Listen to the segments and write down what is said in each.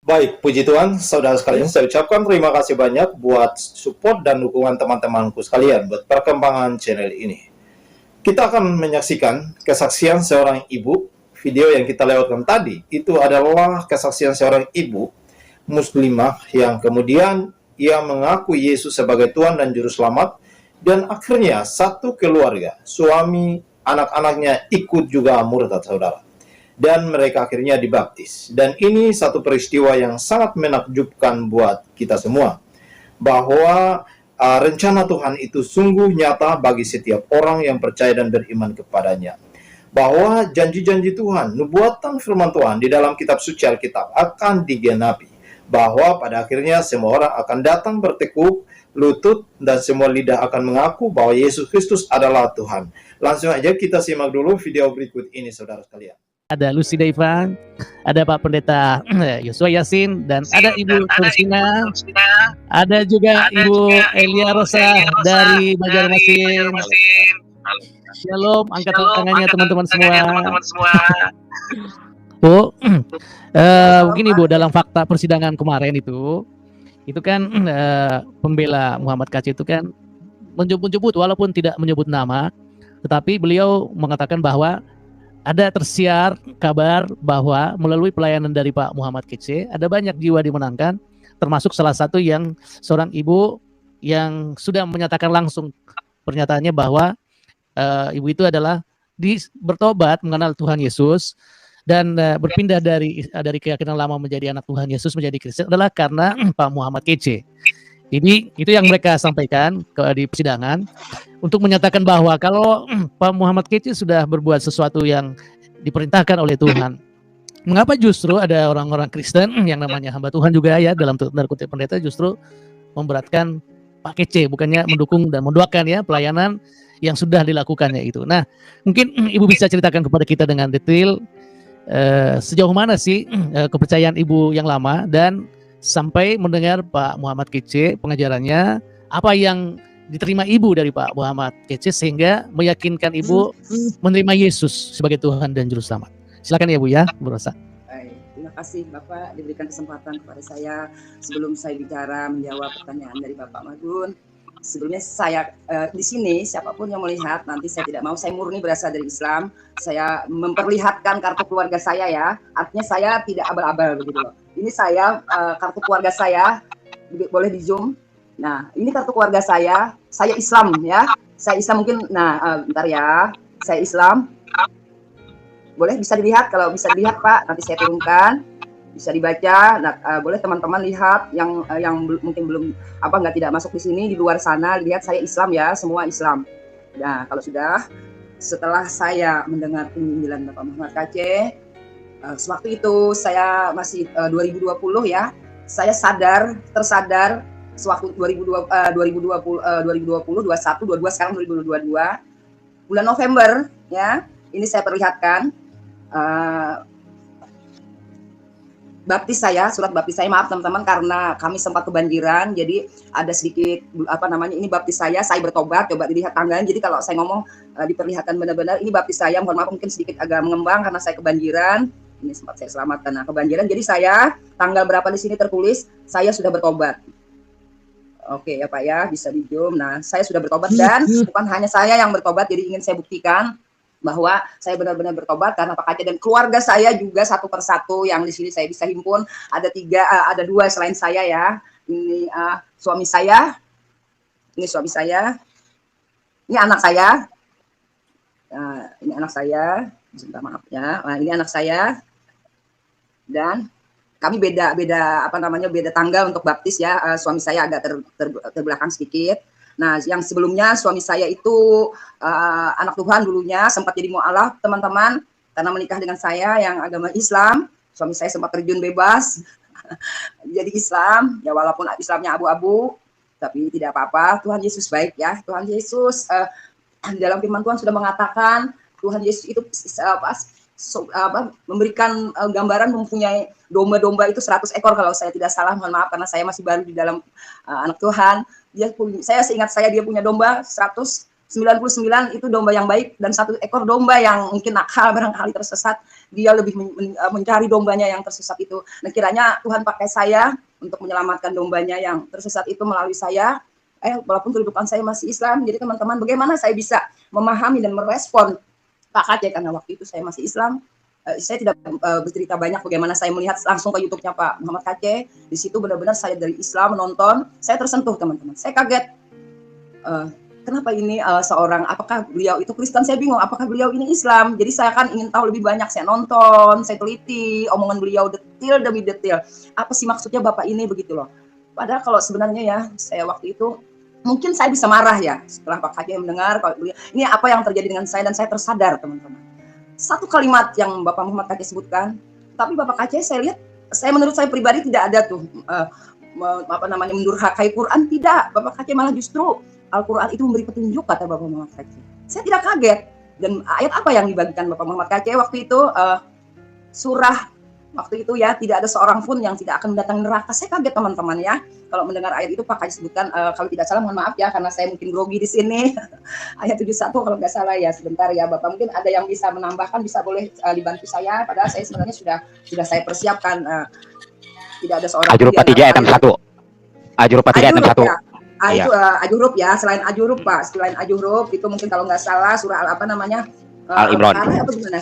Baik, puji Tuhan, saudara sekalian, saya ucapkan terima kasih banyak buat support dan dukungan teman-temanku sekalian buat perkembangan channel ini. Kita akan menyaksikan kesaksian seorang ibu. Video yang kita lewatkan tadi, itu adalah kesaksian seorang ibu muslimah yang kemudian ia mengaku Yesus sebagai Tuhan dan Juru Selamat, dan akhirnya satu keluarga, suami, anak-anaknya ikut juga murtad, saudara. Dan mereka akhirnya dibaptis. Dan ini satu peristiwa yang sangat menakjubkan buat kita semua, bahwa rencana Tuhan itu sungguh nyata bagi setiap orang yang percaya dan beriman kepadanya. Bahwa janji-janji Tuhan, nubuatan firman Tuhan di dalam kitab suci Alkitab akan digenapi. Bahwa pada akhirnya semua orang akan datang bertekuk lutut dan semua lidah akan mengaku bahwa Yesus Kristus adalah Tuhan. Langsung aja kita simak dulu video berikut ini, saudara sekalian. Ada Lucy Deva, ada Pak Pendeta Yosua Yasin, dan ada Ibu Tursina, ada juga Ibu Elia Rosa dari Banjarmasin. Shalom, angkat tangannya teman-teman semua. Bu, begini Bu, dalam fakta persidangan kemarin itu kan pembela Muhammad KC itu kan menyebut walaupun tidak menyebut nama, tetapi beliau mengatakan bahwa ada tersiar kabar bahwa melalui pelayanan dari Pak Muhammad KC ada banyak jiwa dimenangkan, termasuk salah satu yang seorang ibu yang sudah menyatakan langsung pernyataannya bahwa ibu itu adalah bertobat mengenal Tuhan Yesus dan berpindah dari keyakinan lama menjadi anak Tuhan Yesus, menjadi Kristen adalah karena Pak Muhammad KC. Ini itu yang mereka sampaikan di persidangan untuk menyatakan bahwa kalau Pak Muhammad KC sudah berbuat sesuatu yang diperintahkan oleh Tuhan, mengapa justru ada orang-orang Kristen yang namanya hamba Tuhan juga ya dalam tanda kutip pendeta justru memberatkan Pak KC, bukannya mendukung dan mendoakan ya pelayanan yang sudah dilakukannya itu. Nah, mungkin Ibu bisa ceritakan kepada kita dengan detail sejauh mana sih kepercayaan Ibu yang lama dan sampai mendengar Pak Muhammad KC pengajarannya, apa yang diterima Ibu dari Pak Muhammad KC sehingga meyakinkan Ibu menerima Yesus sebagai Tuhan dan Juru Selamat. Silakan ya Bu ya, Bu Rosa. Terima kasih Bapak diberikan kesempatan kepada saya. Sebelum saya bicara menjawab pertanyaan dari Bapak Madun, sebelumnya saya di sini siapapun yang melihat nanti saya tidak mau, saya murni berasal dari Islam. Saya memperlihatkan kartu keluarga saya ya, artinya saya tidak abal-abal begitu loh. Ini saya kartu keluarga saya, boleh di zoom. Nah ini kartu keluarga saya Islam ya, saya Islam mungkin. Nah bentar ya, saya Islam. Boleh bisa dilihat, kalau bisa dilihat Pak, nanti saya turunkan, bisa dibaca. Nah, boleh teman-teman lihat yang mungkin belum tidak masuk di sini, di luar sana lihat saya Islam ya, semua Islam. Nah kalau sudah, setelah saya mendengar penginjilan Bapak Muhammad KC, sewaktu itu saya masih 2020 ya, saya tersadar sewaktu 2020, 21, 22, sekarang 2022, bulan November ya, ini saya perlihatkan surat baptis saya, maaf teman-teman karena kami sempat kebanjiran, jadi ada sedikit ini baptis saya bertobat, coba dilihat tanggalnya. Jadi kalau saya ngomong diperlihatkan benar-benar ini baptis saya, mohon maaf mungkin sedikit agak mengembang karena saya kebanjiran. Ini sempat saya selamatkan kebanjiran. Jadi saya tanggal berapa di sini tertulis saya sudah bertobat. Oke ya Pak ya, bisa di zoom. Nah saya sudah bertobat dan bukan hanya saya yang bertobat, jadi ingin saya buktikan bahwa saya benar-benar bertobat karena Pak KC dan keluarga saya juga satu persatu yang di sini saya bisa himpun, ada dua selain saya ya. Ini suami saya, ini anak saya, ini anak saya, sebentar maaf ya. Nah, ini anak saya dan kami beda tanggal untuk baptis ya. Suami saya agak terbelakang sedikit. Nah, yang sebelumnya suami saya itu anak Tuhan dulunya, sempat jadi mu'alaf teman-teman, karena menikah dengan saya yang agama Islam. Suami saya sempat terjun bebas jadi Islam, ya walaupun Islamnya abu-abu, tapi tidak apa-apa. Tuhan Yesus baik ya. Tuhan Yesus dalam firman Tuhan sudah mengatakan, Tuhan Yesus itu memberikan gambaran mempunyai domba-domba itu 100 ekor kalau saya tidak salah, mohon maaf karena saya masih baru di dalam anak Tuhan. Saya seingat saya dia punya domba 100 99 itu domba yang baik dan 1 ekor domba yang mungkin nakal barangkali tersesat. Dia lebih mencari dombanya yang tersesat itu. Nah, kiranya Tuhan pakai saya untuk menyelamatkan dombanya yang tersesat itu melalui saya. Walaupun kedudukan saya masih Islam, jadi teman-teman bagaimana saya bisa memahami dan merespon Pak Kacé karena waktu itu saya masih Islam. Saya tidak bercerita banyak bagaimana saya melihat langsung ke YouTube-nya Pak Muhammad Kacé. Di situ benar-benar saya dari Islam menonton, saya tersentuh teman-teman. Saya kaget. Kenapa ini seorang, apakah beliau itu Kristen? Saya bingung, apakah beliau ini Islam? Jadi saya kan ingin tahu lebih banyak, saya nonton, saya teliti, omongan beliau detil demi detil. Apa sih maksudnya Bapak ini begitu loh. Padahal kalau sebenarnya ya, saya waktu itu, mungkin saya bisa marah ya, setelah Pak Kacé mendengar, kalau beliau, ini apa yang terjadi dengan saya dan saya tersadar teman-teman. Satu kalimat yang Bapak Muhammad Kacé sebutkan, tapi Bapak Kacé saya lihat, menurut saya pribadi tidak ada tuh, mendurhakai Quran, tidak. Bapak Kacé malah justru Al-Quran itu memberi petunjuk, kata Bapak Muhammad Kacé. Saya tidak kaget. Dan ayat apa yang dibagikan Bapak Muhammad Kacé waktu itu? Surah waktu itu ya, tidak ada seorang pun yang tidak akan mendatangi neraka. Saya kaget teman-teman ya. Kalau mendengar ayat itu Pak Kacé sebutkan, kalau tidak salah mohon maaf ya, karena saya mungkin grogi di sini. Ayat 71 kalau nggak salah ya, sebentar ya Bapak. Mungkin ada yang bisa menambahkan, bisa boleh dibantu saya. Padahal saya sebenarnya sudah saya persiapkan. Tidak ada seorang Ajurub 3 ayat 61. Ajurub 3 ayat 61. Ya. Itu Ajurub ya, selain Ajurub Pak, selain Ajurub itu mungkin kalau nggak salah surah Al-Imran. Apa gimana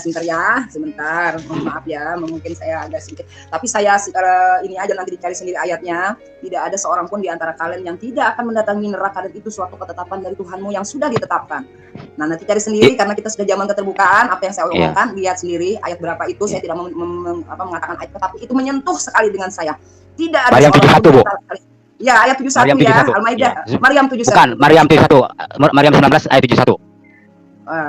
sebentar, mohon maaf ya, mungkin saya agak sedikit, tapi saya ini aja nanti dicari sendiri ayatnya. Tidak ada seorang pun di antara kalian yang tidak akan mendatangi neraka dan itu suatu ketetapan dari Tuhanmu yang sudah ditetapkan. Nah, nanti cari sendiri karena kita sudah zaman keterbukaan, apa yang saya omongkan, lihat sendiri ayat berapa itu, saya tidak mengatakan ayat, tapi itu menyentuh sekali dengan saya. Tidak ada Maryam 71, Bu. Ya, ayat 71 ya, Al-Maidah. Maryam 71. Bukan, Maryam 71. Maryam 19 ayat 71.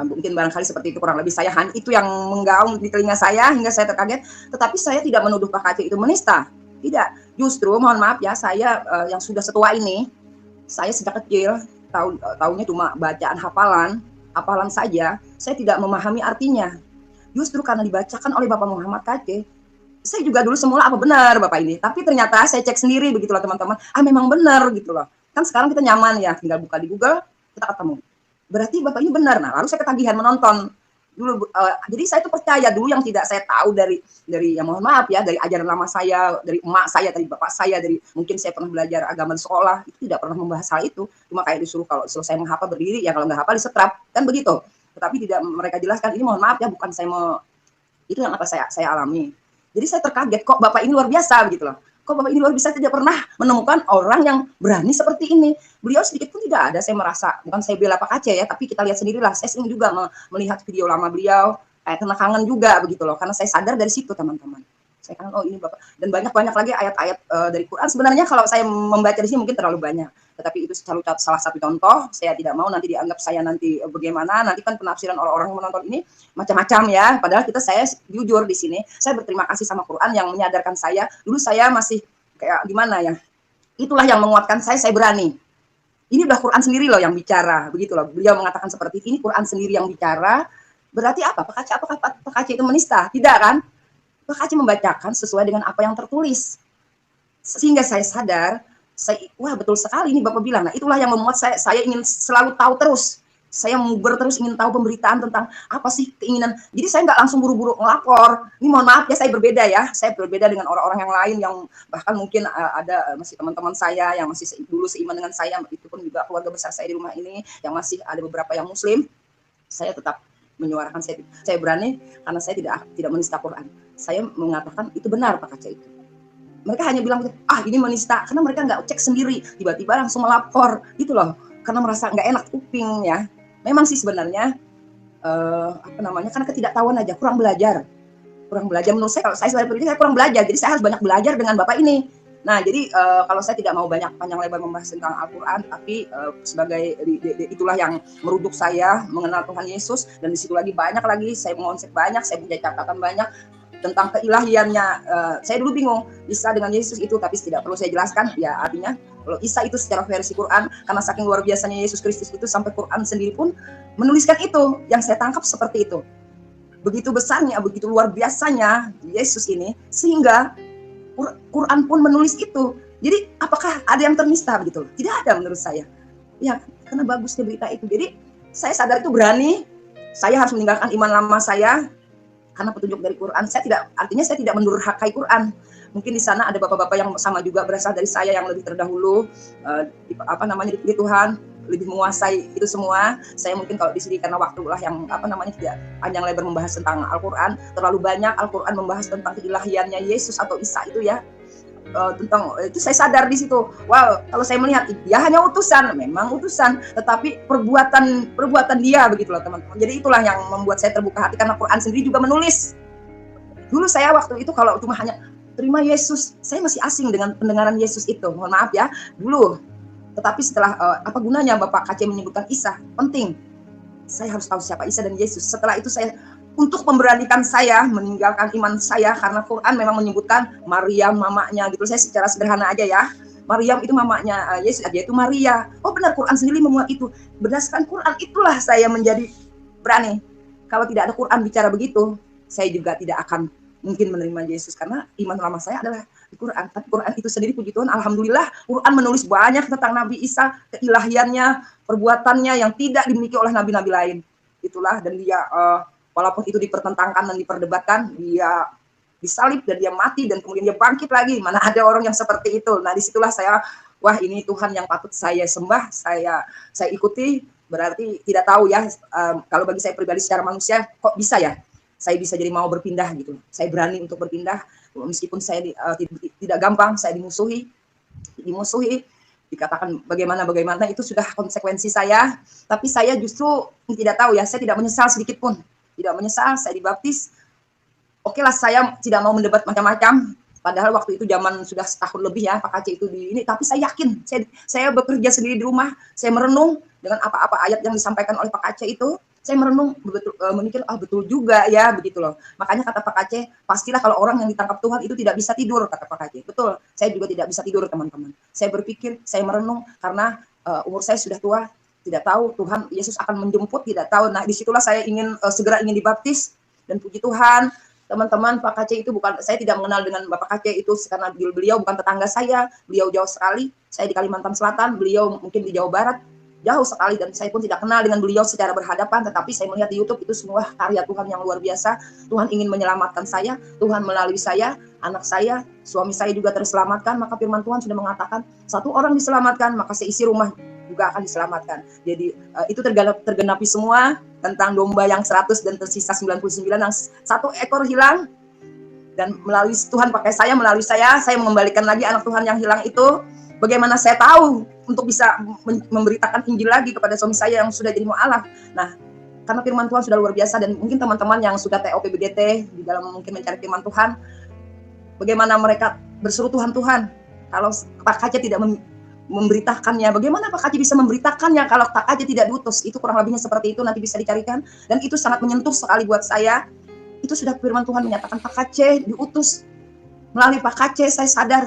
Mungkin barangkali seperti itu kurang lebih, saya hanya itu yang menggaung di telinga saya hingga saya terkaget. Tetapi saya tidak menuduh Pak Kacé itu menista, tidak. Justru mohon maaf ya, saya yang sudah setua ini, saya sejak kecil tahunya cuma bacaan hafalan saja. Saya tidak memahami artinya. Justru karena dibacakan oleh Bapak Muhammad Kacé, saya juga dulu semula apa benar Bapak ini, tapi ternyata saya cek sendiri begitulah teman-teman, memang benar gitu loh. Kan sekarang kita nyaman ya, tinggal buka di Google, kita ketemu. Berarti Bapak ini benar. Nah, lalu saya ketagihan menonton dulu. Jadi saya itu percaya dulu yang tidak saya tahu dari yang mohon maaf ya, dari ajaran lama saya, dari emak saya, dari bapak saya, dari mungkin saya pernah belajar agama di sekolah, itu tidak pernah membahas hal itu. Cuma kayak disuruh kalau selesai menghafal berdiri, ya kalau nggak hafal disetrap, kan begitu. Tetapi tidak mereka jelaskan, ini mohon maaf ya, bukan saya mau, itu yang apa saya alami. Jadi saya terkaget, kok Bapak ini luar biasa begitu loh. Kok Bapak ini luar biasa, tidak pernah menemukan orang yang berani seperti ini. Beliau sedikit pun tidak ada, saya merasa, bukan saya bela Pak Kacé ya, tapi kita lihat sendirilah. Saya sering juga melihat video lama beliau, kayak kena kangen juga begitu loh, karena saya sadar dari situ teman-teman. Saya kangen, oh ini Bapak. Dan banyak lagi ayat-ayat dari Quran. Sebenarnya kalau saya membaca di sini mungkin terlalu banyak. Tetapi itu salah satu contoh, saya tidak mau nanti dianggap saya nanti bagaimana, nanti kan penafsiran orang-orang yang menonton ini macam-macam ya, padahal saya jujur di sini, saya berterima kasih sama Quran yang menyadarkan saya, dulu saya masih kayak gimana ya, itulah yang menguatkan saya berani. Ini udah Quran sendiri loh yang bicara, begitu loh, beliau mengatakan seperti ini, Quran sendiri yang bicara, berarti apa? Apakah Pak Kacé itu menista? Tidak kan? Pak Kacé membacakan sesuai dengan apa yang tertulis, sehingga saya sadar, wah betul sekali ini Bapak bilang. Nah itulah yang membuat saya ingin selalu tahu terus. Saya terus ingin tahu pemberitaan tentang apa sih keinginan. Jadi saya nggak langsung buru-buru ngelapor. Ini mohon maaf ya, saya berbeda ya. Saya berbeda dengan orang-orang yang lain yang bahkan mungkin ada masih teman-teman saya yang masih dulu seiman dengan saya. Itu pun juga keluarga besar saya di rumah ini yang masih ada beberapa yang Muslim. Saya tetap menyuarakan, saya berani karena saya tidak menista Quran. Saya mengatakan itu benar Pak Kacé itu. Mereka hanya bilang, ini menista, karena mereka nggak cek sendiri, tiba-tiba langsung melapor, gitu loh, karena merasa nggak enak kuping ya. Memang sih sebenarnya, karena ketidaktahuan aja, kurang belajar menurut saya. Kalau saya pribadi saya kurang belajar, jadi saya harus banyak belajar dengan Bapak ini. Nah, jadi kalau saya tidak mau banyak panjang lebar membahas tentang Al-Quran, tapi sebagai itulah yang merujuk saya mengenal Tuhan Yesus, dan di situ lagi banyak lagi, saya mengonsep banyak, saya punya catatan banyak tentang keilahiannya. Saya dulu bingung Isa dengan Yesus itu, tapi tidak perlu saya jelaskan ya, artinya kalau Isa itu secara versi Quran, karena saking luar biasanya Yesus Kristus itu sampai Quran sendiri pun menuliskan itu. Yang saya tangkap seperti itu, begitu besarnya, begitu luar biasanya Yesus ini, sehingga Quran pun menulis itu. Jadi apakah ada yang ternista begitu? Tidak ada menurut saya ya, karena bagusnya berita itu. Jadi saya sadar itu berani, saya harus meninggalkan iman lama saya karena petunjuk dari Quran. Artinya saya tidak mendurhakai Quran. Mungkin di sana ada bapak-bapak yang sama juga berasal dari saya yang lebih terdahulu, dipilih Tuhan, lebih menguasai itu semua. Saya mungkin kalau di sini karena waktu lah yang tidak panjang lebar membahas tentang Al-Quran, terlalu banyak Al-Quran membahas tentang keilahiannya Yesus atau Isa itu ya. Tentang itu saya sadar di situ. Wow, kalau saya melihat dia hanya utusan, memang utusan, tetapi perbuatan dia begitulah teman-teman. Jadi itulah yang membuat saya terbuka hati karena Quran sendiri juga menulis. Dulu saya waktu itu kalau cuma hanya terima Yesus, saya masih asing dengan pendengaran Yesus itu. Mohon maaf ya, dulu. Tetapi setelah apa gunanya Bapak KC menyebutkan Isa? Penting. Saya harus tahu siapa Isa dan Yesus. Setelah itu saya untuk memberanikan saya meninggalkan iman saya karena Quran memang menyebutkan Maryam mamanya gitu. Saya secara sederhana aja ya. Maryam itu mamanya Yesus, dia itu Maria. Oh benar, Quran sendiri memuat itu. Berdasarkan Quran itulah saya menjadi berani. Kalau tidak ada Quran bicara begitu, saya juga tidak akan mungkin menerima Yesus karena iman lama saya adalah di Quran. Tapi Quran itu sendiri, puji Tuhan, alhamdulillah Quran menulis banyak tentang Nabi Isa, keilahiannya, perbuatannya yang tidak dimiliki oleh nabi-nabi lain. Itulah, dan dia walaupun itu dipertentangkan dan diperdebatkan, dia disalib dan dia mati dan kemudian dia bangkit lagi. Mana ada orang yang seperti itu. Nah disitulah saya, wah ini Tuhan yang patut saya sembah, saya ikuti. Berarti tidak tahu ya, kalau bagi saya pribadi secara manusia kok bisa ya saya bisa jadi mau berpindah gitu. Saya berani untuk berpindah meskipun saya tidak gampang, saya dimusuhi, dikatakan bagaimana itu sudah konsekuensi saya. Tapi saya justru tidak tahu ya, saya tidak menyesal sedikit pun, tidak menyesal. Saya dibaptis, oke lah, saya tidak mau mendebat macam-macam. Padahal waktu itu zaman sudah setahun lebih ya Pak KC itu di ini, tapi saya yakin, saya bekerja sendiri di rumah, saya merenung dengan apa-apa ayat yang disampaikan oleh Pak KC itu. Saya merenung, memikir, betul juga ya, begitu loh. Makanya kata Pak KC, pastilah kalau orang yang ditangkap Tuhan itu tidak bisa tidur, kata Pak KC. Betul, saya juga tidak bisa tidur teman-teman. Saya berpikir, saya merenung, karena umur saya sudah tua, tidak tahu Tuhan Yesus akan menjemput, tidak tahu. Nah disitulah saya segera ingin dibaptis, dan puji Tuhan, teman-teman, Pak KC itu bukan, saya tidak mengenal dengan Bapak KC itu, karena beliau bukan tetangga saya, beliau jauh sekali, saya di Kalimantan Selatan, beliau mungkin di Jawa Barat, jauh sekali, dan saya pun tidak kenal dengan beliau secara berhadapan, tetapi saya melihat di YouTube itu semua karya Tuhan yang luar biasa. Tuhan ingin menyelamatkan saya, Tuhan melalui saya, anak saya, suami saya juga terselamatkan. Maka firman Tuhan sudah mengatakan, satu orang diselamatkan, maka seisi rumah juga akan diselamatkan. Jadi itu tergenapi semua tentang domba yang 100 dan tersisa 99, yang satu ekor hilang, dan melalui Tuhan pakai saya, melalui saya mengembalikan lagi anak Tuhan yang hilang itu. Bagaimana saya tahu untuk bisa memberitakan Injil lagi kepada suami saya yang sudah jadi mu'alaf. Nah, karena firman Tuhan sudah luar biasa, dan mungkin teman-teman yang sudah TOP BGT di dalam mungkin mencari firman Tuhan, bagaimana mereka berseru Tuhan, kalau Pak KC tidak memberitakannya, bagaimana Pak KC bisa memberitakannya kalau Pak KC tidak diutus? Itu kurang lebihnya seperti itu, nanti bisa dicarikan, dan itu sangat menyentuh sekali buat saya. Itu sudah firman Tuhan menyatakan Pak KC diutus. Melalui Pak KC saya sadar.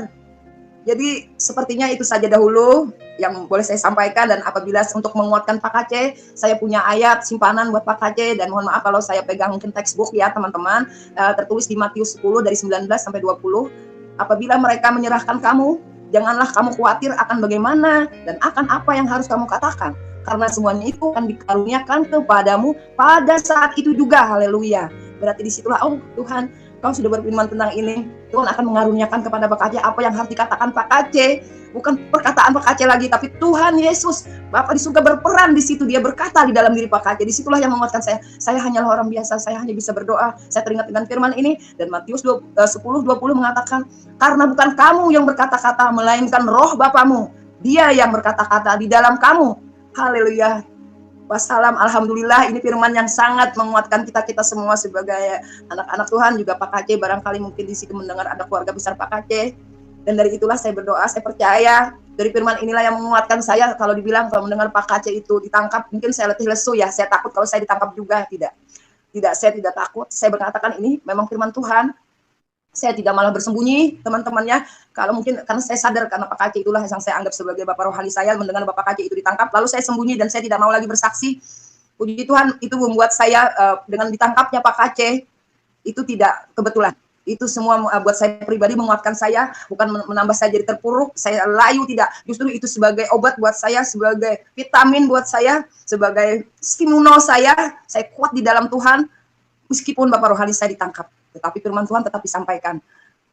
Jadi sepertinya itu saja dahulu yang boleh saya sampaikan, dan apabila untuk menguatkan Pak KC, saya punya ayat simpanan buat Pak KC, dan mohon maaf kalau saya pegang mungkin textbook ya teman-teman, tertulis di Matius 10 dari 19 sampai 20. Apabila mereka menyerahkan kamu, janganlah kamu khawatir akan bagaimana dan akan apa yang harus kamu katakan, karena semuanya itu akan dikaruniakan kepadamu pada saat itu juga. Haleluya. Berarti disitulah, oh Tuhan, Kau sudah berfirman tentang ini, Tuhan akan mengaruniakan kepada Pak KC apa yang harus dikatakan Pak KC. Bukan perkataan Pak KC lagi, tapi Tuhan Yesus, Bapa di surga berperan di situ. Dia berkata di dalam diri Pak KC. Disitulah yang menguatkan saya. Saya hanyalah orang biasa, saya hanya bisa berdoa. Saya teringat dengan firman ini, dan Matius 10:20 mengatakan, karena bukan kamu yang berkata-kata, melainkan roh Bapamu. Dia yang berkata-kata di dalam kamu. Haleluya. Wassalam, alhamdulillah, ini firman yang sangat menguatkan kita semua sebagai anak-anak Tuhan. Juga Pak KC barangkali mungkin di situ mendengar ada keluarga besar Pak KC, dan dari itulah saya berdoa, saya percaya dari firman inilah yang menguatkan saya. Kalau dibilang kalau mendengar Pak KC itu ditangkap, mungkin saya letih lesu ya, saya takut kalau saya ditangkap juga. Tidak, saya tidak takut. Saya berkatakan ini memang firman Tuhan. Saya tidak malah bersembunyi, teman-temannya. Kalau mungkin karena saya sadar, karena Pak KC itulah yang saya anggap sebagai bapak rohani saya, mendengar Bapak KC itu ditangkap, lalu saya sembunyi dan saya tidak mau lagi bersaksi. Puji Tuhan, itu membuat saya dengan ditangkapnya Pak KC itu tidak kebetulan. Itu semua buat saya pribadi menguatkan saya, bukan menambah saya jadi terpuruk, saya layu, tidak. Justru itu sebagai obat buat saya, sebagai vitamin buat saya, sebagai stimulo saya kuat di dalam Tuhan, meskipun Bapak rohani saya ditangkap, tetapi firman Tuhan tetap disampaikan.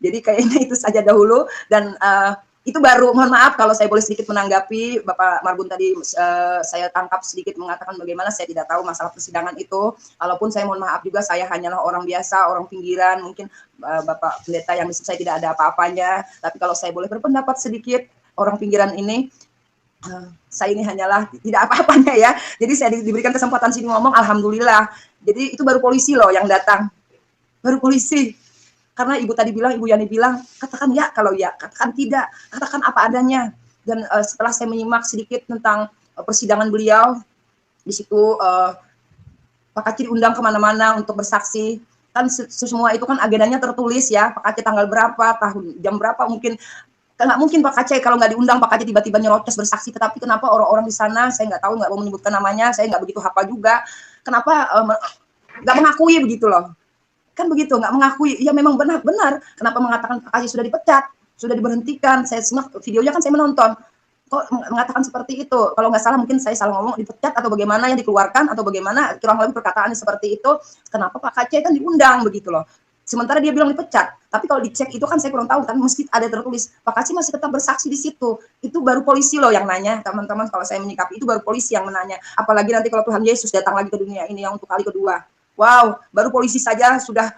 Jadi kayaknya itu saja dahulu, dan itu baru, mohon maaf kalau saya boleh sedikit menanggapi Bapak Marbun tadi, saya tangkap sedikit mengatakan bagaimana, saya tidak tahu masalah persidangan itu. Walaupun saya mohon maaf juga, saya hanyalah orang biasa, orang pinggiran, mungkin Bapak Pendeta yang saya tidak ada apa-apanya, tapi kalau saya boleh berpendapat sedikit, orang pinggiran ini, saya ini hanyalah tidak apa-apanya ya. Jadi saya diberikan kesempatan sini ngomong, alhamdulillah. Jadi itu baru polisi loh yang datang, baru polisi. Karena Ibu tadi bilang, Ibu Yani bilang, katakan ya kalau ya, katakan tidak, katakan apa adanya. Dan setelah saya menyimak sedikit tentang persidangan beliau, di situ Pak Kaci diundang kemana-mana untuk bersaksi. Kan semua itu kan agendanya tertulis ya, Pak Kaci tanggal berapa, tahun, jam berapa, mungkin. Nggak mungkin Pak Kaci kalau nggak diundang, Pak Kaci tiba-tiba nyerocos bersaksi. Tetapi kenapa orang-orang di sana, saya nggak tahu, nggak mau menyebutkan namanya, saya nggak begitu hafal juga. Kenapa nggak mengakui begitu loh? Kan begitu, nggak mengakui. Ya memang benar-benar. Kenapa mengatakan Pak Kaci sudah dipecat, sudah diberhentikan? Saya simak videonya, kan saya menonton. Kok mengatakan seperti itu? Kalau nggak salah, mungkin saya salah ngomong, dipecat atau bagaimana, yang dikeluarkan atau bagaimana, kurang lebih perkataannya seperti itu. Kenapa Pak Kaci kan diundang begitu loh? Sementara dia bilang dipecat. Tapi kalau dicek itu kan saya kurang tahu, kan mesti ada tertulis Pak Kaci masih tetap bersaksi di situ. Itu baru polisi loh yang nanya, teman-teman. Kalau saya menyikapi itu baru polisi yang menanya. Apalagi nanti kalau Tuhan Yesus datang lagi ke dunia ini yang untuk kali kedua. Wow, baru polisi saja sudah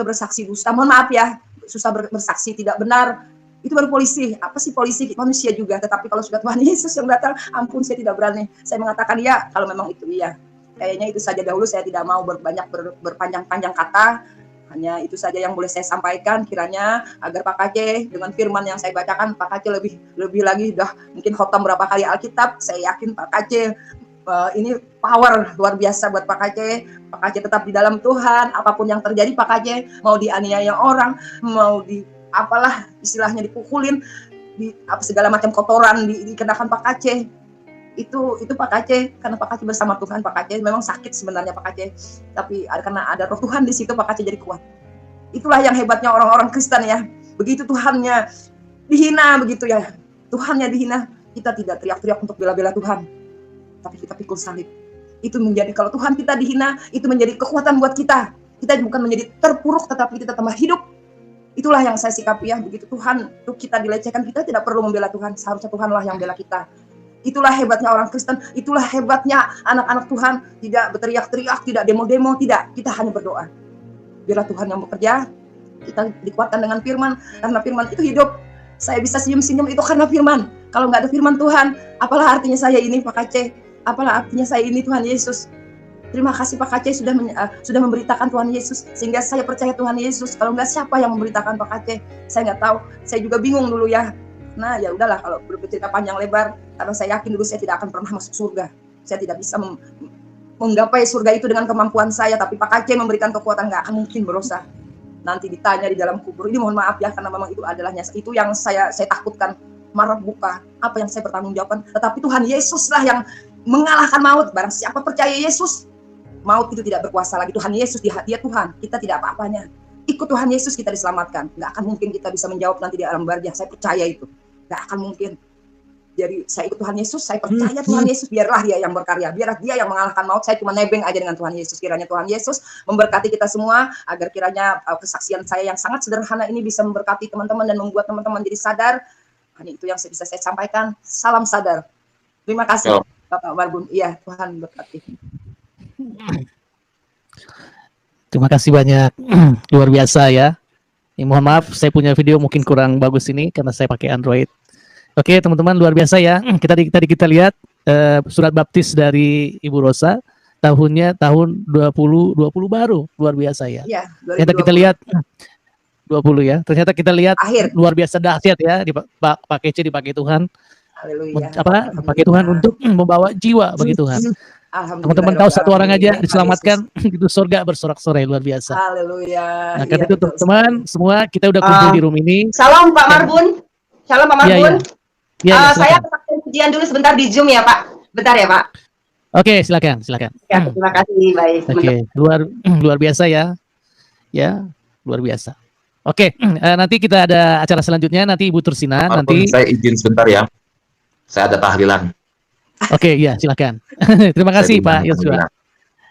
bersaksi dusta. Mohon maaf ya, susah bersaksi tidak benar. Itu baru polisi. Apa sih polisi? Manusia juga. Tetapi kalau sudah Tuhan Yesus yang datang, ampun, saya tidak berani. Saya mengatakan ya, kalau memang itu iya. Kayaknya itu saja dahulu, saya tidak mau berpanjang-panjang kata. Hanya itu saja yang boleh saya sampaikan, kiranya agar Pak Kaci dengan firman yang saya bacakan, Pak Kaci lebih lagi, udah mungkin khotam berapa kali Alkitab, saya yakin Pak Kaci ini power luar biasa buat Pak Kaci. Pak Kaci tetap di dalam Tuhan, apapun yang terjadi Pak Kaci, mau dianiaya orang, mau apalah istilahnya dipukulin, segala macam kotoran dikenakan Pak Kaci. Itu Pak Kaci, karena Pak Kaci bersama Tuhan. Pak Kaci memang sakit sebenarnya Pak Kaci, tapi karena ada roh Tuhan di situ, Pak Kaci jadi kuat. Itulah yang hebatnya orang-orang Kristen ya. Begitu Tuhannya dihina begitu ya, Tuhannya dihina, kita tidak teriak-teriak untuk bela-bela Tuhan, tapi kita pikul salib. Itu menjadi, kalau Tuhan kita dihina, itu menjadi kekuatan buat kita. Kita bukan menjadi terpuruk, tetapi kita tambah hidup. Itulah yang saya sikapi ya. Begitu Tuhan untuk kita dilecehkan, kita tidak perlu membela Tuhan. Seharusnya Tuhanlah yang bela kita. Itulah hebatnya orang Kristen. Itulah hebatnya anak-anak Tuhan. Tidak berteriak-teriak, tidak demo-demo, tidak. Kita hanya berdoa. Biarlah Tuhan yang bekerja. Kita dikuatkan dengan firman. Karena firman itu hidup. Saya bisa senyum-senyum itu karena firman. Kalau nggak ada firman Tuhan, apalah artinya saya ini Pak Kaci? Apalah artinya saya ini Tuhan Yesus? Terima kasih Pak Kaci sudah memberitakan Tuhan Yesus, sehingga saya percaya Tuhan Yesus. Kalau nggak, siapa yang memberitakan Pak Kaci? Saya nggak tahu. Saya juga bingung dulu ya. Nah ya udahlah, kalau bercerita panjang lebar, karena saya yakin dulu saya tidak akan pernah masuk surga. Saya tidak bisa menggapai surga itu dengan kemampuan saya, tapi Pak Kaci memberikan kekuatan, nggak akan mungkin berusaha. Nanti ditanya di dalam kubur. Ini mohon maaf ya, karena memang itu adalah itu yang saya takutkan. Marah buka, apa yang saya bertanggungjawabkan. Tetapi Tuhan Yesuslah yang mengalahkan maut. Barang siapa percaya Yesus, maut itu tidak berkuasa lagi. Tuhan Yesus, dia Tuhan, kita tidak apa-apanya. Ikut Tuhan Yesus, kita diselamatkan. Nggak akan mungkin kita bisa menjawab nanti di alam barzah. Saya percaya itu. Nggak akan mungkin. Jadi saya ikut Tuhan Yesus, saya percaya Tuhan Yesus, biarlah dia yang berkarya, biarlah dia yang mengalahkan maut. Saya cuma nebeng aja dengan Tuhan Yesus. Kiranya Tuhan Yesus memberkati kita semua, agar kiranya kesaksian saya yang sangat sederhana ini bisa memberkati teman-teman dan membuat teman-teman jadi sadar. Hanya itu yang bisa saya sampaikan. Salam sadar. Terima kasih Bapak Marbun. Iya, Tuhan berkati. Terima kasih banyak. Luar biasa ya. Mohon maaf, saya punya video mungkin kurang bagus ini karena saya pakai Android. Oke teman-teman, luar biasa ya. Kita lihat surat baptis dari Ibu Rosa, tahunnya tahun 2020 baru, luar biasa ya. Iya, ternyata kita lihat 20 ya. Ternyata kita lihat akhir luar biasa dahsyat ya, Pak Kece dipakai Tuhan. Haleluya. Pakai Tuhan untuk membawa jiwa bagi Tuhan. Teman-teman tahu satu orang aja diselamatkan itu surga bersorak-sorai, luar biasa. Haleluya. Nah, karena itu teman-teman semua kita udah kumpul di room ini. Salam Pak Marbun. Salam Pak Marbun. Ya, saya pakai pujian dulu sebentar di Zoom ya Pak. Bentar ya Pak. Oke, silakan. Ya, terima kasih, baik. Oke, luar biasa ya. Ya, luar biasa. Oke, nanti kita ada acara selanjutnya, nanti Ibu Tursina nanti. Saya izin sebentar ya. Saya ada tahlilan. Oke, ya silakan. Terima kasih Pak Yosua.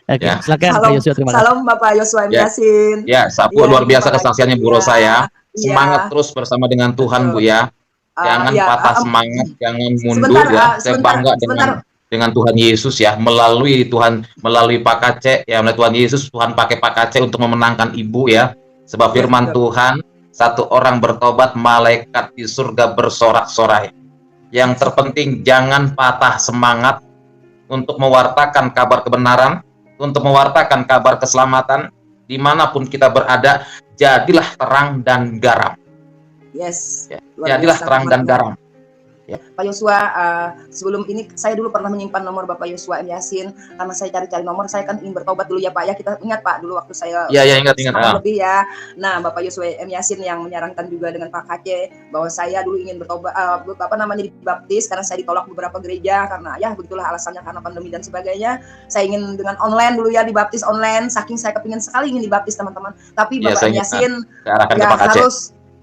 Oke, Ya. silakan Pak Yosua, terima kasih. Salam Bapak Yosua Ya. Yasin. Ya, Sapu Iya, luar biasa jumpa kesaksiannya lagi. Bu Rosa ya. Iya. Semangat terus bersama dengan Tuhan Bu ya. Jangan Iya, patah semangat, jangan mundur sebentar, ya. Saya sebentar, bangga sebentar. dengan Tuhan Yesus ya, melalui Pak Kace ya, melalui Tuhan Yesus, Tuhan pakai Pak Kace untuk memenangkan Ibu ya. Sebab Ya, firman betul. Tuhan, satu orang bertobat, malaikat di surga bersorak-sorai. Yang terpenting jangan patah semangat untuk mewartakan kabar kebenaran, untuk mewartakan kabar keselamatan, dimanapun kita berada, jadilah terang dan garam. Yes. Ya. Luar Jadilah biasa, terang dan teman-teman. garam. Pak Yosua, sebelum ini saya dulu pernah menyimpan nomor Bapak Yosua M. Yasin karena saya cari-cari nomor. Saya kan ingin bertobat dulu ya Pak ya. Kita ingat Pak dulu waktu saya Iya, ingat. setahun lebih ya. Nah, Bapak Yosua M. Yasin yang menyarankan juga dengan Pak Kace bahwa saya dulu ingin bertobat, dibaptis karena saya ditolak beberapa gereja karena ya begitulah alasannya karena pandemi dan sebagainya. Saya ingin dengan online dulu ya, dibaptis online. Saking saya kepingin sekali ingin dibaptis teman-teman. Tapi Iya, Bapak saya M. Yasin Saya arahkan ke ya Pak Kace. harus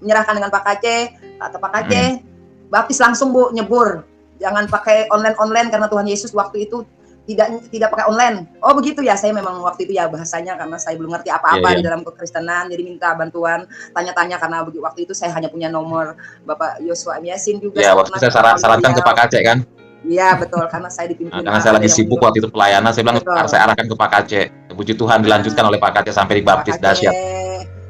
menyerahkan dengan Pak Kace. Kata Pak Kace, baptis langsung Bu, nyebur. Jangan pakai online karena Tuhan Yesus waktu itu tidak pakai online. Oh begitu ya, saya memang waktu itu ya bahasanya karena saya belum ngerti apa-apa di dalam kekristenan, jadi minta bantuan, tanya-tanya karena waktu itu saya hanya punya nomor Bapak Yosua M. Yasin juga. Ya, waktu itu saya sarankan ke Pak Kace kan. Iya betul, karena saya dipimpin. Karena saya lagi sibuk waktu itu pelayanan, saya bilang saya arahkan ke Pak Kace. Puji Tuhan dilanjutkan oleh Pak Kace sampai dibaptis, dahsyat.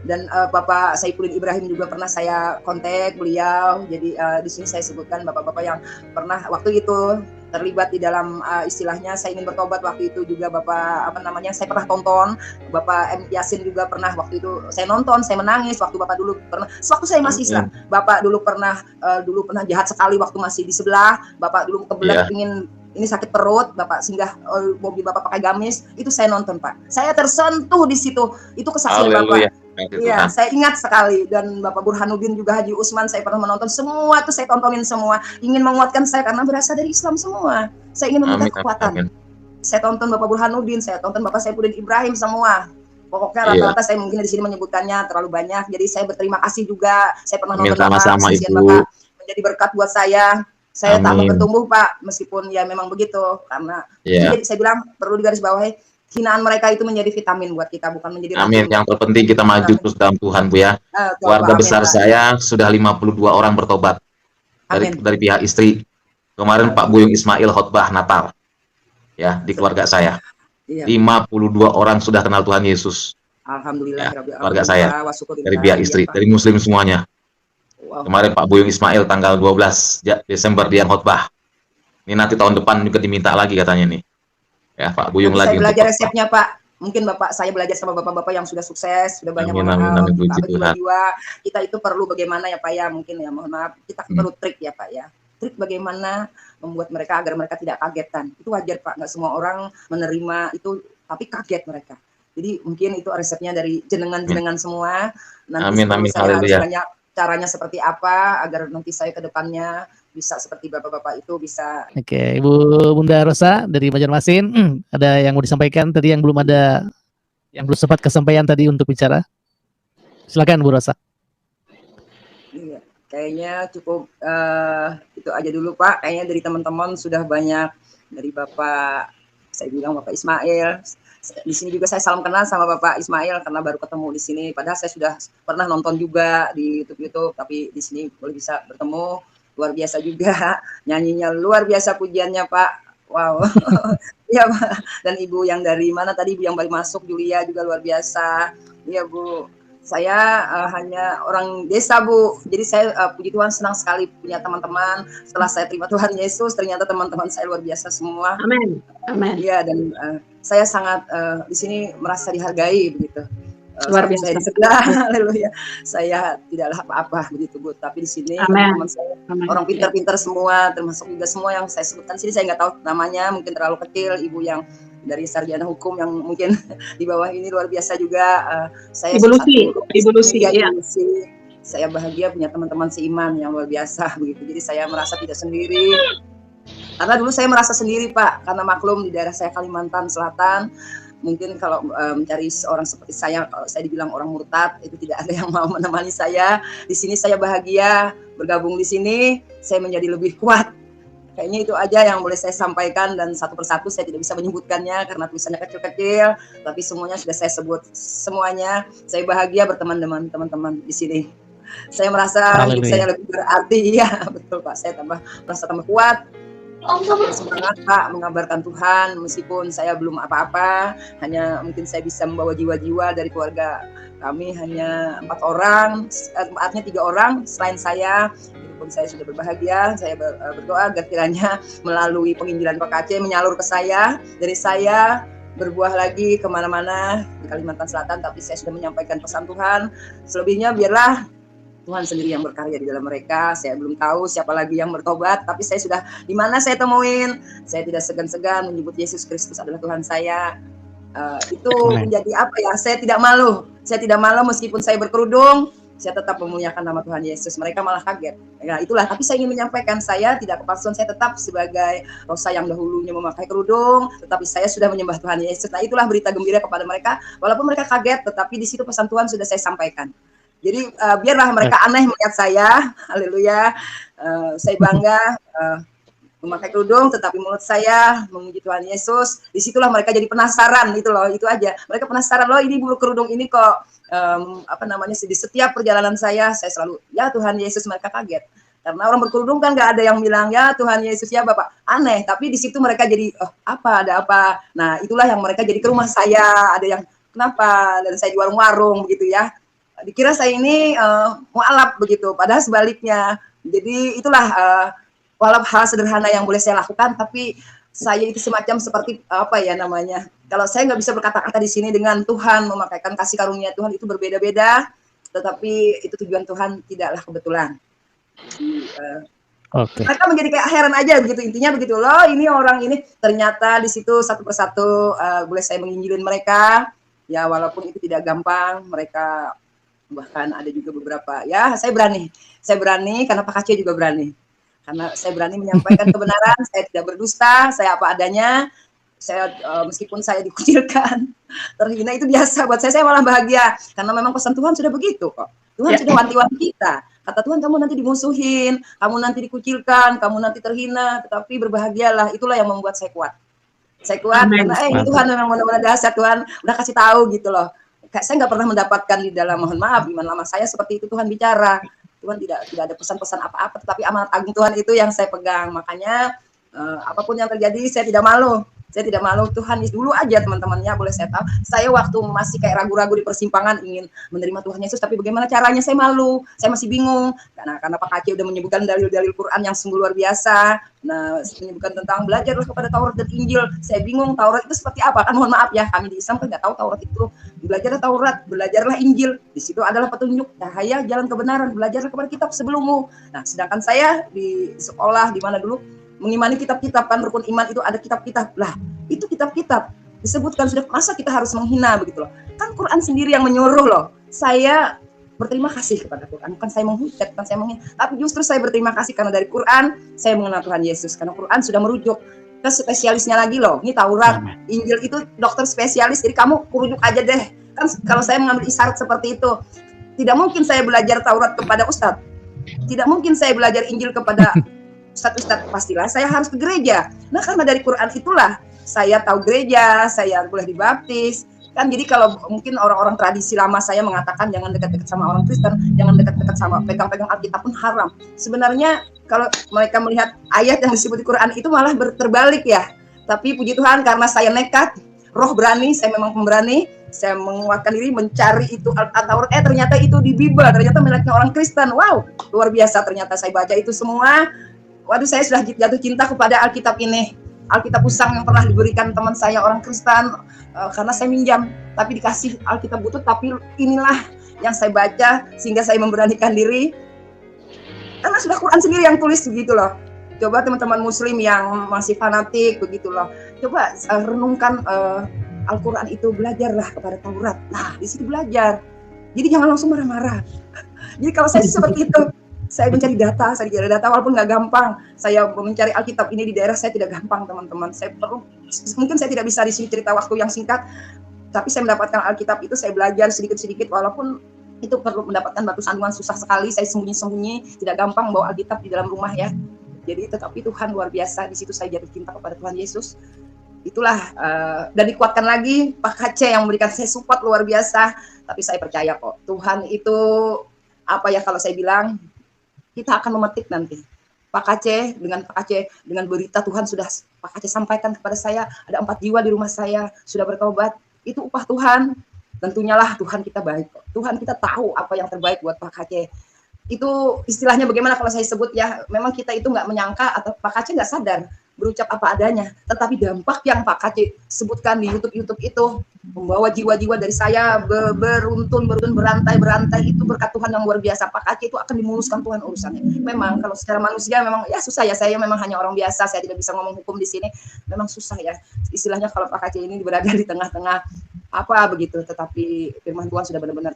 Dan Bapak Saifuddin Ibrahim juga pernah saya kontak beliau. Jadi di sini saya sebutkan bapak-bapak yang pernah waktu itu terlibat di dalam istilahnya saya ingin bertobat waktu itu juga Bapak saya pernah tonton Bapak M. Yasin juga pernah waktu itu saya nonton, saya menangis waktu Bapak dulu pernah sewaktu saya masih Islam. Bapak dulu pernah jahat sekali waktu masih di sebelah. Bapak dulu kebelet ingin ini sakit perut, Bapak singgah mobil Bapak pakai gamis, itu saya nonton Pak. Saya tersentuh di situ, itu kesaksian Bapak. Iya, saya ingat sekali. Dan Bapak Burhanuddin juga Haji Usman saya pernah menonton semua itu, saya tontonin semua. Ingin menguatkan saya karena berasal dari Islam semua. Saya ingin meminta kekuatan. Saya tonton Bapak Burhanuddin, saya tonton Bapak Saifuddin Ibrahim semua. Pokoknya rata-rata saya mungkin di sini menyebutkannya terlalu banyak. Jadi saya berterima kasih juga. Saya pernah nonton Bapak, Bapak menjadi berkat buat saya. Saya tambah bertumbuh Pak, meskipun ya memang begitu karena jadi saya bilang perlu digarisbawahi hinaan mereka itu menjadi vitamin buat kita, bukan menjadi Amin. Yang terpenting kita maju terus dalam Tuhan Bu ya. Keluarga besar saya sudah 52 orang bertobat dari pihak istri. Kemarin Pak Buyung Ismail khotbah Natal ya di keluarga saya. 52 orang sudah kenal Tuhan Yesus. Alhamdulillah. Keluarga saya dari pihak istri, dari Muslim semuanya. Kemarin Pak Buyung Ismail tanggal 12 Desember dia khotbah. Ini nanti tahun depan juga diminta lagi katanya nih. Ya, Pak Buyung lagi. Saya belajar resepnya Pak. Mungkin Bapak saya belajar sama bapak-bapak yang sudah sukses, sudah banyak jiwa. Kita itu perlu bagaimana ya Pak ya, mungkin ya mohon maaf, kita perlu trik ya Pak ya. Trik bagaimana membuat mereka agar mereka tidak kagetan. Itu wajar Pak, nggak semua orang menerima itu tapi kaget mereka. Jadi mungkin itu resepnya dari jenengan-jenengan semua. Nanti saya harus banyak caranya seperti apa agar nanti saya ke depannya bisa seperti bapak-bapak itu bisa. Oke, Ibu Bunda Rosa dari Banjarmasin, ada yang mau disampaikan tadi yang belum sempat kesampaian tadi untuk bicara? Silakan Bu Rosa. Iya, kayaknya cukup itu aja dulu Pak. Kayaknya dari teman-teman sudah banyak, dari Bapak, saya bilang Bapak Ismail. Di sini juga saya salam kenal sama Bapak Ismail karena baru ketemu di sini. Padahal saya sudah pernah nonton juga di YouTube, tapi di sini boleh bisa bertemu. Luar biasa juga nyanyinya, luar biasa pujiannya Pak. Wow. Iya Pak. Dan Ibu yang dari mana tadi, Ibu yang baru masuk Julia juga luar biasa. Iya Bu. Saya hanya orang desa Bu. Jadi saya puji Tuhan senang sekali punya teman-teman. Setelah saya terima Tuhan Yesus, ternyata teman-teman saya luar biasa semua. Amin. Amin. Iya, dan saya sangat di sini merasa dihargai begitu. Luar biasa. Saya di sebelah, haleluya. Saya tidaklah apa-apa begitu Bu, tapi di sini teman-teman saya orang pintar-pintar semua, termasuk juga semua yang saya sebutkan sini saya nggak tahu namanya, mungkin terlalu kecil. Ibu yang dari sarjana hukum yang mungkin di bawah ini luar biasa juga. Saya Ibu Lucy, ya. Saya bahagia punya teman-teman seiman yang luar biasa begitu. Jadi saya merasa tidak sendiri. Karena dulu saya merasa sendiri Pak, karena maklum di daerah saya Kalimantan Selatan, Mungkin kalau mencari seorang seperti saya, kalau saya dibilang orang murtad, itu tidak ada yang mau menemani saya. Di sini saya bahagia, bergabung di sini, saya menjadi lebih kuat. Kayaknya itu aja yang boleh saya sampaikan, dan satu persatu saya tidak bisa menyebutkannya karena tulisannya kecil-kecil, tapi semuanya sudah saya sebut. Semuanya, saya bahagia berteman dengan teman-teman di sini. Saya merasa hidup saya lebih berarti, ya betul Pak. Saya merasa tambah kuat. Semangat Pak mengabarkan Tuhan, meskipun saya belum apa-apa, hanya mungkin saya bisa membawa jiwa-jiwa dari keluarga kami hanya 4 orang, artinya 3 orang selain saya. Walaupun saya sudah berbahagia, saya berdoa agar kiranya melalui penginjilan Pak Aceh menyalur ke saya, dari saya berbuah lagi kemana-mana di Kalimantan Selatan, tapi saya sudah menyampaikan pesan Tuhan. Selebihnya biarlah Tuhan sendiri yang berkarya di dalam mereka. Saya belum tahu siapa lagi yang bertobat, tapi saya sudah, di mana saya temuin, saya tidak segan-segan menyebut Yesus Kristus adalah Tuhan saya. Itu menjadi apa ya, saya tidak malu. Saya tidak malu meskipun saya berkerudung, saya tetap memuliakan nama Tuhan Yesus. Mereka malah kaget. Nah, itulah, tapi saya ingin menyampaikan, saya tidak kepalsuan, saya tetap sebagai Rosa yang dahulunya memakai kerudung, tetapi saya sudah menyembah Tuhan Yesus. Nah, itulah berita gembira kepada mereka, walaupun mereka kaget, tetapi di situ pesan Tuhan sudah saya sampaikan. Jadi biarlah mereka aneh melihat saya, haleluya, saya bangga memakai kerudung, tetapi mulut saya memuji Tuhan Yesus. Disitulah mereka jadi penasaran, itu loh, itu aja. Mereka penasaran, loh ini bulu kerudung ini kok di setiap perjalanan saya selalu, ya Tuhan Yesus. Mereka kaget. Karena orang berkerudung kan nggak ada yang bilang, ya Tuhan Yesus, ya Bapak. Aneh, tapi di situ mereka jadi, oh apa, ada apa. Nah itulah yang mereka jadi ke rumah saya, ada yang, kenapa, dan saya di warung-warung begitu ya. Dikira saya ini mualaf begitu, padahal sebaliknya. Jadi itulah walaupun hal sederhana yang boleh saya lakukan, tapi saya itu semacam seperti apa ya namanya. Kalau saya nggak bisa berkata-kata di sini dengan Tuhan memakaikan kasih karunia Tuhan itu berbeda-beda, tetapi itu tujuan Tuhan tidaklah kebetulan. Mereka menjadi kayak heran aja begitu, intinya begitu loh. Ini orang ini ternyata di situ satu persatu boleh saya menginjilin mereka. Ya walaupun itu tidak gampang, mereka bahkan ada juga beberapa, ya saya berani karena Pak Aceh juga berani, karena saya berani menyampaikan kebenaran. Saya tidak berdusta, saya apa adanya. Saya meskipun saya dikucilkan, terhina, itu biasa buat saya malah bahagia, karena memang pesan Tuhan sudah begitu kok. Tuhan sudah wanti-wanti kita, kata Tuhan, kamu nanti dimusuhin, kamu nanti dikucilkan, kamu nanti terhina, tetapi berbahagialah. Itulah yang membuat saya kuat. Saya kuat karena Tuhan memang benar-benar dahsyat. Tuhan udah kasih tahu gitu loh. Saya nggak pernah mendapatkan di dalam, mohon maaf, iman lama saya seperti itu. Tuhan bicara, Tuhan tidak ada pesan-pesan apa-apa, tetapi amanat agung Tuhan itu yang saya pegang. Makanya apapun yang terjadi, saya tidak malu. Saya tidak malu. Tuhan dulu aja teman-temannya boleh saya tahu. Saya waktu masih kayak ragu-ragu di persimpangan ingin menerima Tuhan Yesus, tapi bagaimana caranya saya malu. Saya masih bingung. Karena Pak Aceh udah menyebutkan dalil-dalil Quran yang sungguh luar biasa. Nah, menyebutkan tentang belajarlah kepada Taurat dan Injil. Saya bingung Taurat itu seperti apa. Kan mohon maaf ya, kami di Islam kan nggak tahu Taurat itu. Belajarlah Taurat, belajarlah Injil. Di situ adalah petunjuk, cahaya, jalan kebenaran. Belajarlah kepada kitab sebelummu. Nah, sedangkan saya di sekolah di mana dulu mengimani kitab-kitab, kan rukun iman itu ada kitab-kitab. Lah, itu kitab-kitab disebutkan sudah, masa kita harus menghina begitu loh. Kan Quran sendiri yang menyuruh loh. Saya berterima kasih kepada Quran, bukan saya menghujat, bukan saya menghina, tapi justru saya berterima kasih karena dari Quran saya mengenal Tuhan Yesus, karena Quran sudah merujuk ke spesialisnya lagi loh. Ini Taurat, Injil itu dokter spesialis, jadi kamu kurujuk aja deh. Kan kalau saya mengambil isyarat seperti itu, tidak mungkin saya belajar Taurat kepada Ustadz, tidak mungkin saya belajar Injil kepada Ustadz, pastilah saya harus ke gereja. Nah, karena dari Quran itulah saya tahu gereja, saya boleh dibaptis. Kan jadi kalau mungkin orang-orang tradisi lama saya mengatakan jangan dekat-dekat sama orang Kristen, jangan dekat-dekat sama pegang-pegang Alkitab pun haram. Sebenarnya kalau mereka melihat ayat yang disebut di Quran itu malah terbalik ya. Tapi puji Tuhan karena saya nekat, roh berani, saya memang pemberani, saya menguatkan diri mencari itu Taurat. Ternyata itu di Bible, ternyata miliknya orang Kristen. Wow, luar biasa, ternyata saya baca itu semua. Waduh, saya sudah jatuh cinta kepada Alkitab ini. Alkitab usang yang pernah diberikan teman saya orang Kristen, karena saya minjam, tapi dikasih Alkitab butut, tapi inilah yang saya baca, sehingga saya memberanikan diri. Karena sudah Quran sendiri yang tulis begitu loh. Coba teman-teman muslim yang masih fanatik begitu loh. Coba renungkan Al-Quran itu, belajarlah kepada Taurat. Nah, di situ belajar. Jadi jangan langsung marah-marah. Jadi kalau saya seperti itu, Saya mencari data, walaupun nggak gampang. Saya mencari Alkitab ini di daerah saya tidak gampang, teman-teman. Mungkin saya tidak bisa di sini cerita waktu yang singkat, tapi saya mendapatkan Alkitab itu, saya belajar sedikit-sedikit, walaupun itu perlu mendapatkan batu sandungan, susah sekali. Saya sembunyi-sembunyi, tidak gampang bawa Alkitab di dalam rumah ya. Jadi tetapi Tuhan luar biasa, di situ saya jatuh cinta kepada Tuhan Yesus. Itulah dan dikuatkan lagi Pak Kace yang memberikan saya support luar biasa. Tapi saya percaya kok Tuhan itu apa ya, kalau saya bilang kita akan memetik nanti. Pak Kace dengan berita Tuhan sudah Pak Kace sampaikan kepada saya, ada 4 jiwa di rumah saya sudah bertobat. Itu upah Tuhan. Tentunya lah Tuhan kita baik kok. Tuhan kita tahu apa yang terbaik buat Pak Kace. Itu istilahnya bagaimana kalau saya sebut ya, memang kita itu nggak menyangka atau Pak Kace nggak sadar berucap apa adanya, tetapi dampak yang Pak Kace sebutkan di YouTube itu membawa jiwa-jiwa dari saya beruntun berantai itu berkat Tuhan yang luar biasa. Pak Kace itu akan dimuluskan Tuhan urusannya. Memang kalau secara manusia memang ya susah ya, saya memang hanya orang biasa, saya tidak bisa ngomong hukum di sini, memang susah ya istilahnya kalau Pak Kace ini berada di tengah-tengah apa begitu, tetapi firman Tuhan sudah benar-benar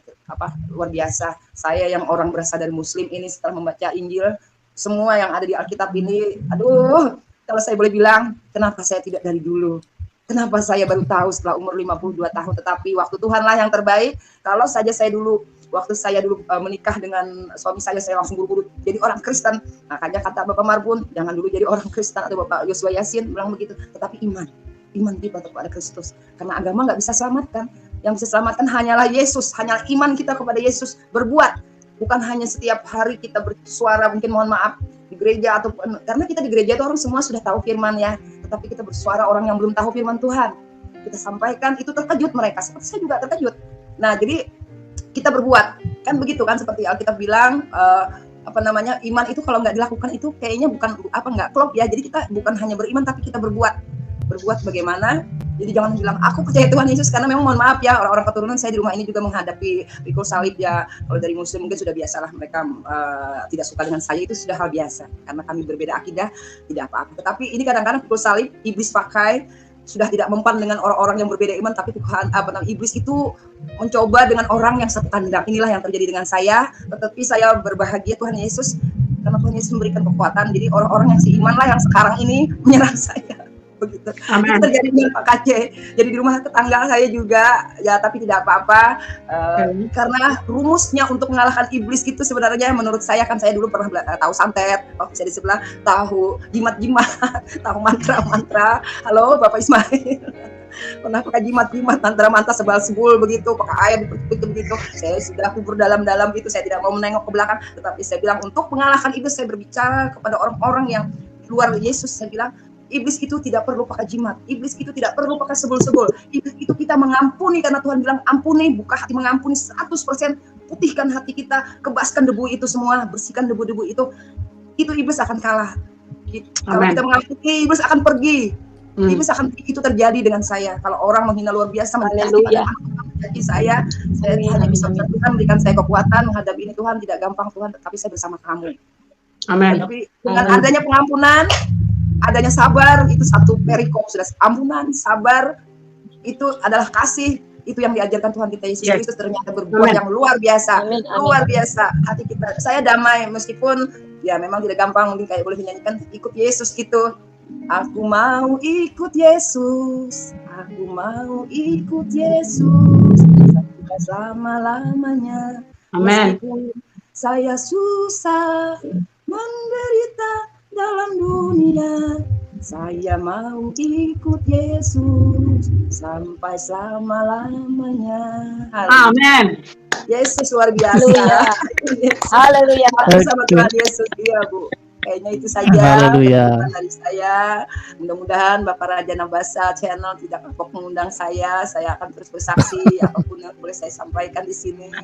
luar biasa. Saya yang orang berasal dari Muslim ini setelah membaca Injil, semua yang ada di Alkitab ini, aduh, kalau saya boleh bilang, kenapa saya tidak dari dulu? Kenapa saya baru tahu setelah umur 52 tahun? Tetapi waktu Tuhanlah yang terbaik. Kalau saja saya dulu, waktu saya dulu menikah dengan suami saya langsung buru-buru jadi orang Kristen. Makanya kata Bapak Marbun, jangan dulu jadi orang Kristen, atau Bapak Yosua Yasin bilang begitu. Tetapi iman kita kepada Kristus. Karena agama nggak bisa selamatkan. Yang bisa selamatkan hanyalah Yesus, hanyalah iman kita kepada Yesus. Berbuat, bukan hanya setiap hari kita bersuara, mungkin mohon maaf, di gereja atau karena kita di gereja itu orang semua sudah tahu firman ya, tetapi kita bersuara orang yang belum tahu firman Tuhan, kita sampaikan, itu terkejut mereka, seperti saya juga terkejut. Nah jadi kita berbuat kan begitu kan, seperti Alkitab bilang iman itu kalau nggak dilakukan itu kayaknya bukan nggak klop ya. Jadi kita bukan hanya beriman tapi kita berbuat bagaimana. Jadi jangan bilang aku percaya Tuhan Yesus, karena memang mohon maaf ya, orang-orang keturunan saya di rumah ini juga menghadapi pikul salib ya. Kalau dari Muslim mungkin sudah biasalah, mereka tidak suka dengan saya, itu sudah hal biasa karena kami berbeda akidah, tidak apa-apa. Tetapi ini kadang-kadang pikul salib iblis pakai, sudah tidak mempan dengan orang-orang yang berbeda iman, tapi Tuhan iblis itu mencoba dengan orang yang satu kandang. Inilah yang terjadi dengan saya, tetapi saya berbahagia Tuhan Yesus karena Tuhan Yesus memberikan kekuatan. Jadi orang-orang yang seiman lah yang sekarang ini menyerang saya. Begitu. Itu terjadi dengan Pak Kace. Jadi di rumah tetangga saya juga ya, tapi tidak apa-apa karena rumusnya untuk mengalahkan iblis itu sebenarnya menurut saya, kan saya dulu pernah tahu santet, saya di sebelah tahu jimat-jimat, tahu mantra-mantra. Halo Bapak Ismail. Pernah pakai jimat-jimat, mantra-mantra sebal-sebul begitu, pakai air dipetik begitu. Saya sudah kubur dalam-dalam itu, saya tidak mau menengok ke belakang, tetapi saya bilang untuk mengalahkan iblis saya berbicara kepada orang-orang yang luar Yesus. Saya bilang iblis itu tidak perlu pakai jimat, iblis itu tidak perlu pakai sebul-sebul, iblis itu kita mengampuni karena Tuhan bilang ampuni, buka hati mengampuni 100%, putihkan hati kita, kebaskan debu itu semua, bersihkan debu-debu itu iblis akan kalah. Kalau kita mengampuni, iblis akan pergi. Iblis akan, itu terjadi dengan saya. Kalau orang menghina luar biasa, menjadi saya hanya bisa Tuhan berikan saya kekuatan menghadapi ini. Tuhan tidak gampang Tuhan, tetapi saya bersama kamu. Amin. Tapi dengan adanya pengampunan, adanya sabar, itu satu perikop sudah. Ampunan, sabar, itu adalah kasih. Itu yang diajarkan Tuhan kita Yesus Kristus, ternyata berbuat yang luar biasa. Luar biasa hati kita. Saya damai meskipun ya memang tidak gampang, mungkin kayak boleh menyanyikan ikut Yesus gitu. Aku mau ikut Yesus, aku mau ikut Yesus sampai selama-lamanya. Meskipun saya susah menderita dalam dunia, saya mau ikut Yesus sampai selama-lamanya. Amin. Yesus luar biasa. Haleluya. Bersama Tuhan Yesus, iya Bu. Kayaknya itu saja dari saya. Mudah-mudahan Bapak Raja Nabasa Channel tidak kapok mengundang saya akan terus bersaksi apapun yang boleh saya sampaikan di sini.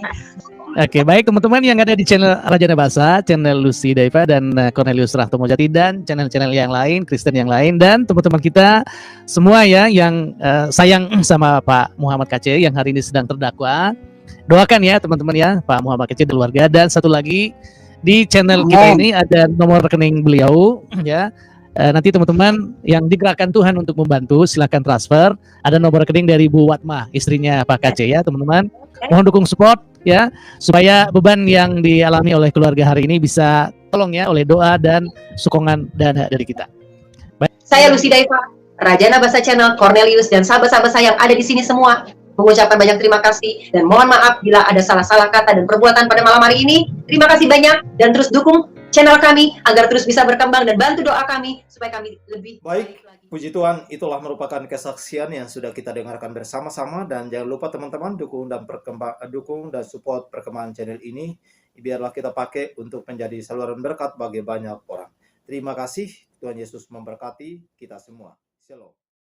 Oke, baik teman-teman yang ada di channel Raja Nabasa, channel Lucy Daiva dan Cornelius Rahtomojati, dan channel-channel yang lain, Kristen yang lain, dan teman-teman kita semua ya yang sayang sama Pak Muhammad Kace yang hari ini sedang terdakwa. Doakan ya teman-teman ya, Pak Muhammad Kace dan keluarga. Dan satu lagi, di channel kita ini ada nomor rekening beliau ya. nanti teman-teman yang digerakkan Tuhan untuk membantu silakan transfer. Ada nomor rekening dari Bu Watma, istrinya Pak KC ya teman-teman. Mohon dukung support ya supaya beban yang dialami oleh keluarga hari ini bisa tolong ya oleh doa dan sokongan dana dari kita. Saya Lucy Daiva, Rajana Bahasa Channel, Cornelius, dan sahabat-sahabat saya yang ada di sini semua mengucapkan banyak terima kasih dan mohon maaf bila ada salah-salah kata dan perbuatan pada malam hari ini. Terima kasih banyak dan terus dukung channel kami agar terus bisa berkembang dan bantu doa kami supaya kami lebih Baik, lagi. puji Tuhan, itulah merupakan kesaksian yang sudah kita dengarkan bersama-sama, dan jangan lupa teman-teman dukung dan support perkembangan channel ini, biarlah kita pakai untuk menjadi saluran berkat bagi banyak orang. Terima kasih, Tuhan Yesus memberkati kita semua. Shalom.